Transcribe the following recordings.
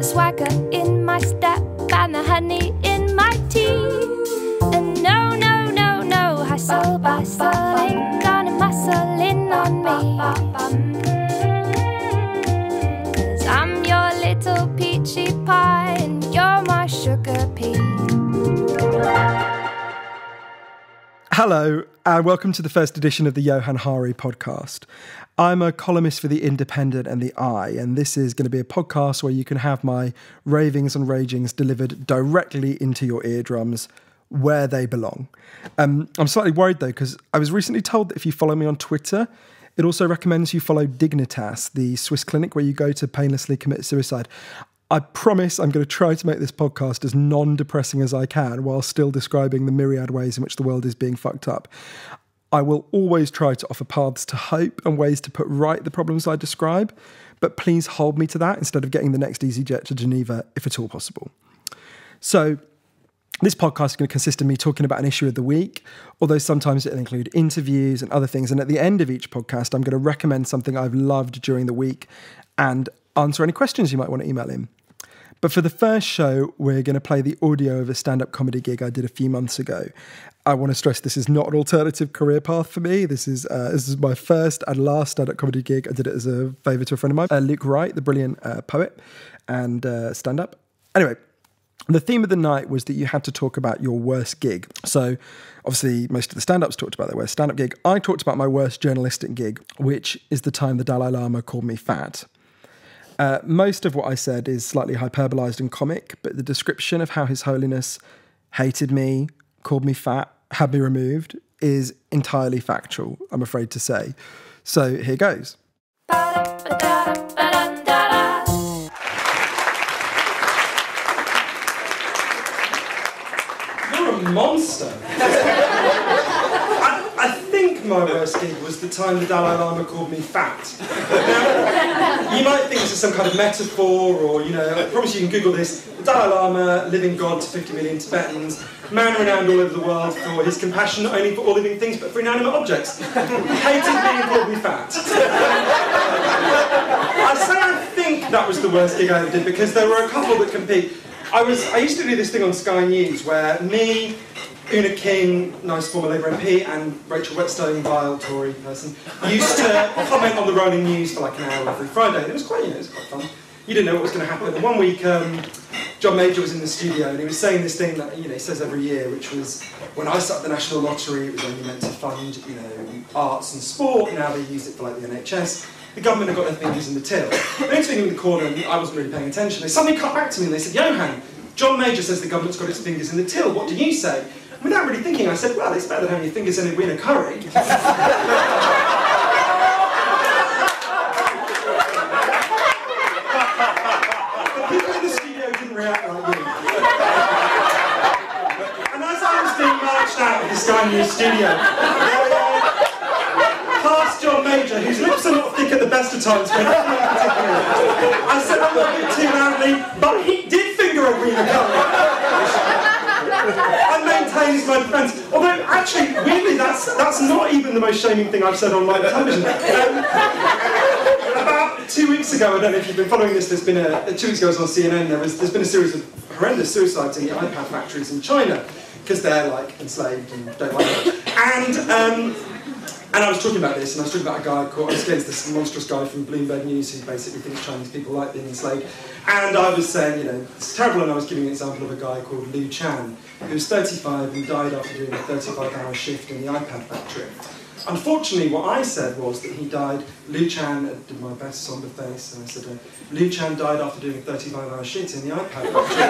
the swagger in my step and the honey in my tea. And no, no, no, no, hustle bustle ain't gonna muscle in on me. 'Cause I'm your little peachy pie and you're my sugar pea. Hello, and welcome to the first edition of the Johann Hari Podcast. I'm a columnist for The Independent and The Eye, and this is going to be a podcast where you can have my ravings and ragings delivered directly into your eardrums where they belong. I'm slightly worried, though, because I was recently told that if you follow me on Twitter, it also recommends you follow Dignitas, the Swiss clinic where you go to painlessly commit suicide. I promise I'm going to try to make this podcast as non-depressing as I can while still describing the myriad ways in which the world is being fucked up. I will always try to offer paths to hope and ways to put right the problems I describe, but please hold me to that instead of getting the next EasyJet to Geneva, if at all possible. So, this podcast is going to consist of me talking about an issue of the week, although sometimes it'll include interviews and other things. And at the end of each podcast, I'm going to recommend something I've loved during the week and answer any questions you might want to email in. But for the first show, we're going to play the audio of a stand-up comedy gig I did a few months ago. I want to stress this is not an alternative career path for me. This is my first and last stand-up comedy gig. I did it as a favour to a friend of mine, Luke Wright, the brilliant poet and stand-up. Anyway, the theme of the night was that you had to talk about your worst gig. So obviously most of the stand-ups talked about their worst stand-up gig. I talked about my worst journalistic gig, which is the time the Dalai Lama called me fat. Most of what I said is slightly hyperbolized and comic, but the description of how His Holiness hated me, called me fat, had me removed is entirely factual, I'm afraid to say. So here goes. You're a monster. I think my worst gig was the time the Dalai Lama called me fat. Now, you might think this is some kind of metaphor or, I promise you can Google this. The Dalai Lama, living God to 50 million Tibetans, man renowned all over the world for his compassion not only for all living things but for inanimate objects. Hated being called me fat. I say I think that was the worst gig I ever did because there were a couple that compete. I used to do this thing on Sky News where me, Una King, nice former Labour MP, and Rachel Whetstone, vile Tory person, used to comment on the rolling news for like an hour every Friday. It was quite, it was quite fun. You didn't know what was going to happen. And one week, John Major was in the studio and he was saying this thing that he says every year, which was when I set up the National Lottery, it was only meant to fund arts and sport. Now they use it for like the NHS. The government had got their fingers in the till. They were sitting in the corner and I wasn't really paying attention. They suddenly cut back to me and they said, "Johann, John Major says the government's got its fingers in the till. What do you say?" Without really thinking, I said, "Well, it's better than having your fingers in a win a curry." The people in the studio didn't react like you. And as I was being marched out of the Sky News studio, past John Major, whose lips are not thick at the best of times, I said a little bit too loudly, "But he did finger a win a curry." I maintained my defence. Although, actually, weirdly, that's not even the most shaming thing I've said on live television. About 2 weeks ago, I don't know if you've been following this, there's been 2 weeks ago I was on CNN, there's been a series of horrendous suicides in the iPad factories in China, because they're, enslaved and don't like it. And I was talking about this, and I was talking about a guy called, I was against this monstrous guy from Bloomberg News who basically thinks Chinese people like being enslaved. And I was saying, it's terrible, and I was giving an example of a guy called Liu Chan, who was 35 and died after doing a 35-hour shift in the iPad factory. Unfortunately, what I said was that he died, Liu Chan, did my best somber face, and I said, Liu Chan died after doing a 35-hour shift in the iPad factory.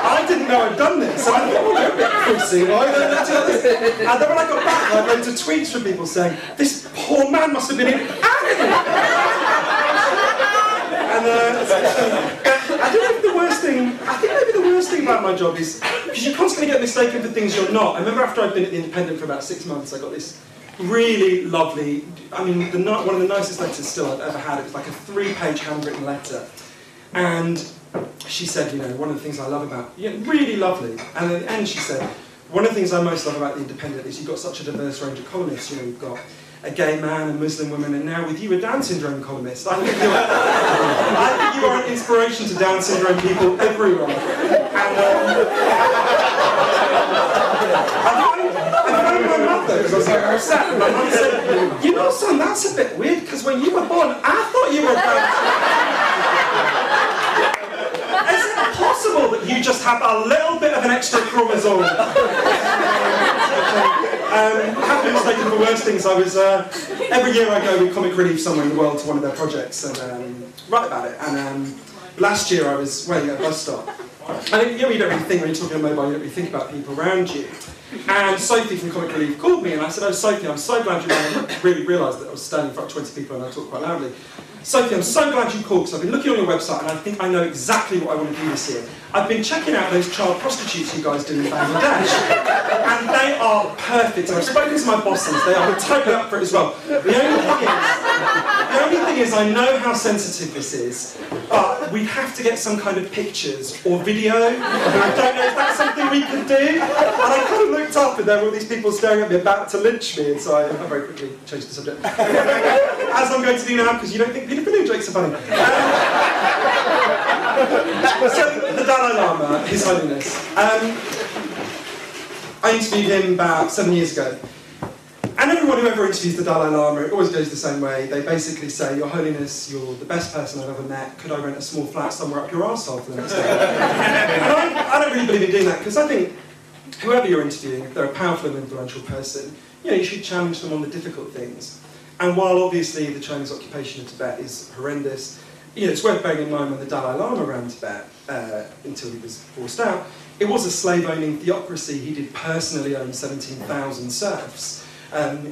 I didn't know I'd done this, and I thought, well, you're a bit pussy, why don't I tell this? And then when I got back, I loads of tweets from people saying, "This poor man must have been in agony." And I don't know if the worst thing, I think maybe the worst thing about my job is, because you constantly get mistaken for things you're not. I remember after I'd been at The Independent for about 6 months, I got this really lovely, one of the nicest letters still I've ever had. It was like a 3-page handwritten letter. And she said, one of the things I love about, really lovely. And at the end she said, one of the things I most love about The Independent is you've got such a diverse range of columnists. You've got a gay man, a Muslim woman, and now with you, a Down syndrome columnist. I think you are an inspiration to Down syndrome people everywhere. And I phoned my mother because I was like upset, and my mum said, "You know, son, that's a bit weird because when you were born, I thought you were a Down syndrome. Is it possible that you just have a little bit of an extra chromosome?" I have been mistaken for worse things. I was every year I go with Comic Relief somewhere in the world to one of their projects and write about it. And last year I was waiting at a bus stop. And you don't really think when you're talking on mobile, you don't really think about people around you. And Sophie from Comic Relief called me and I said, "Oh, Sophie, I'm so glad you called." I really realised that I was standing in front of 20 people and I talked quite loudly. "Sophie, I'm so glad you called because I've been looking on your website and I think I know exactly what I want to do this year. I've been checking out those child prostitutes you guys do in Bangladesh and they are perfect. And I've spoken to my bosses, they are totally up for it as well. The only thing is I know how sensitive this is, but we have to get some kind of pictures or video. And I don't know if that's something we can do." And I kind of looked up and there were all these people staring at me about to lynch me, and so I very quickly changed the subject. As I'm going to do now, because you don't think paedophilic jokes are funny. So, the Dalai Lama, His Holiness. I interviewed him about 7 years ago. And everyone who ever interviews the Dalai Lama, it always goes the same way. They basically say, "Your Holiness, you're the best person I've ever met. Could I rent a small flat somewhere up your arsehole for the next day?" And I don't really believe in doing that, because I think whoever you're interviewing, if they're a powerful and influential person, you should challenge them on the difficult things. And while obviously the Chinese occupation of Tibet is horrendous, it's worth bearing in mind when the Dalai Lama ran Tibet, until he was forced out, it was a slave-owning theocracy. He did personally own 17,000 serfs.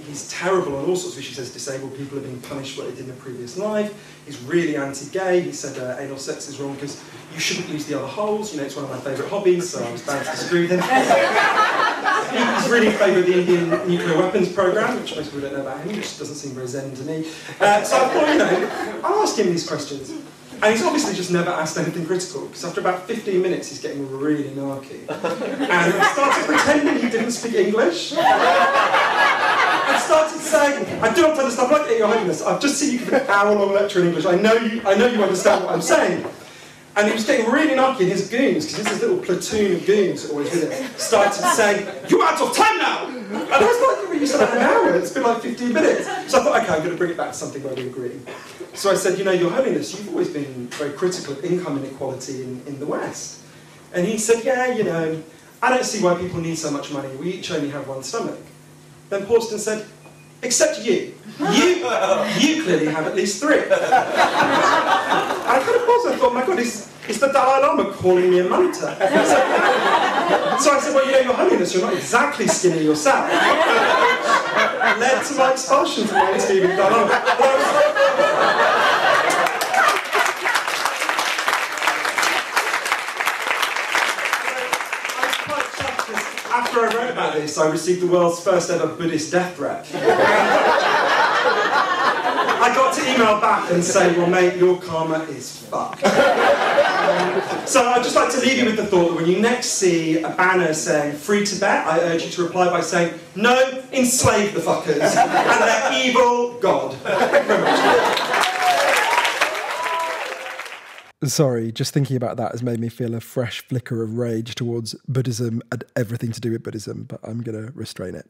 He's terrible on all sorts of issues. He says disabled people are being punished for what they did in a previous life. He's really anti-gay. He said anal sex is wrong because you shouldn't use the other holes. It's one of my favourite hobbies, so I was bound to disagree with him. He's really in favour of the Indian nuclear weapons programme, which most people don't know about him, which doesn't seem very zen to me. So I thought, I'll ask him these questions. And he's obviously just never asked anything critical, because after about 15 minutes he's getting really narky. And he started pretending he didn't speak English. And started saying, "I do not understand, I'm like, Your Holiness, I've just seen you give an hour-long lecture in English, I know you understand what I'm saying." And he was getting really narky, and his goons, because there's this little platoon of goons always with him, started saying, "You're out of time now!" And I was like, "You said an hour, it's been like 15 minutes. So I thought, okay, I'm going to bring it back to something where we agree. So I said, "Your Holiness, you've always been very critical of income inequality in the West." And he said, "Yeah, I don't see why people need so much money. We each only have one stomach." Then paused and said, "Except you. You clearly have at least 3. I kind of paused and I thought, my God, is the Dalai Lama calling me a munter? So I said, "Well, Your Holiness, you're not exactly skinny yourself." Led to my expulsion from my interview with the Dalai Lama. After I wrote about this, I received the world's first ever Buddhist death threat. I got to email back and say, "Well, mate, your karma is fucked." So I'd just like to leave you with the thought that when you next see a banner saying "Free Tibet," I urge you to reply by saying, "No, enslave the fuckers, and their evil God." Thank you very much. Sorry, just thinking about that has made me feel a fresh flicker of rage towards Buddhism and everything to do with Buddhism, but I'm going to restrain it.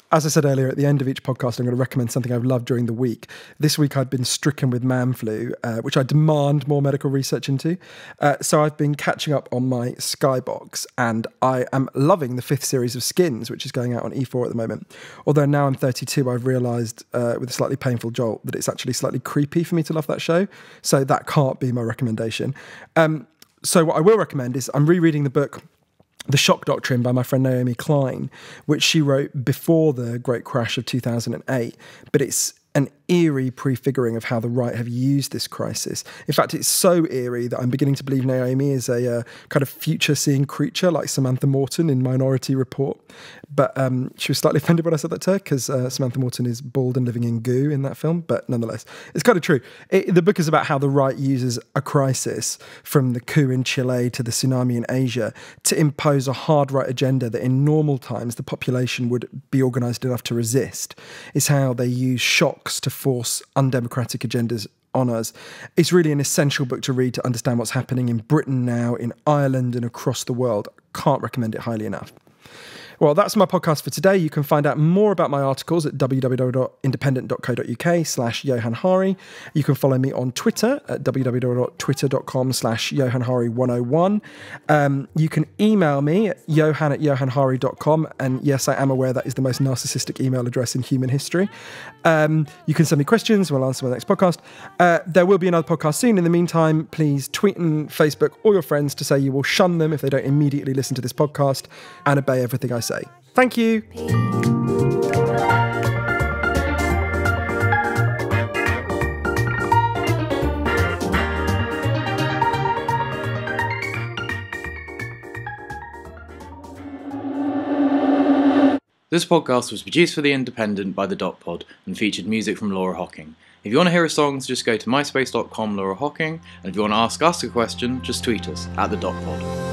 As I said earlier, at the end of each podcast, I'm going to recommend something I've loved during the week. This week, I'd been stricken with man flu, which I demand more medical research into. So I've been catching up on my Skybox, and I am loving the 5th series of Skins, which is going out on E4 at the moment. Although now I'm 32, I've realised with a slightly painful jolt that it's actually slightly creepy for me to love that show. So that can't be my recommendation. So what I will recommend is I'm rereading the book The Shock Doctrine by my friend Naomi Klein, which she wrote before the great crash of 2008. But it's an eerie prefiguring of how the right have used this crisis. In fact, it's so eerie that I'm beginning to believe Naomi is a kind of future-seeing creature like Samantha Morton in Minority Report. But she was slightly offended when I said that to her because Samantha Morton is bald and living in goo in that film. But nonetheless, it's kind of true. The book is about how the right uses a crisis, from the coup in Chile to the tsunami in Asia, to impose a hard right agenda that in normal times the population would be organised enough to resist. It's how they use shocks to force undemocratic agendas on us. It's really an essential book to read to understand what's happening in Britain now, in Ireland and across the world. Can't recommend it highly enough. Well, that's my podcast for today. You can find out more about my articles at www.independent.co.uk/Johann Hari. You can follow me on Twitter at www.twitter.com/Johann Hari 101. You can email me at johann@johannhari.com. And yes, I am aware that is the most narcissistic email address in human history. You can send me questions and I'll answer my next podcast. There will be another podcast soon. In the meantime, please tweet and Facebook all your friends to say you will shun them if they don't immediately listen to this podcast and obey everything I say. Thank you. This podcast was produced for The Independent by The Dot Pod and featured music from Laura Hocking. If you want to hear her songs, just go to myspace.com/Laura Hocking, and if you want to ask us a question, just tweet us at The Dot Pod.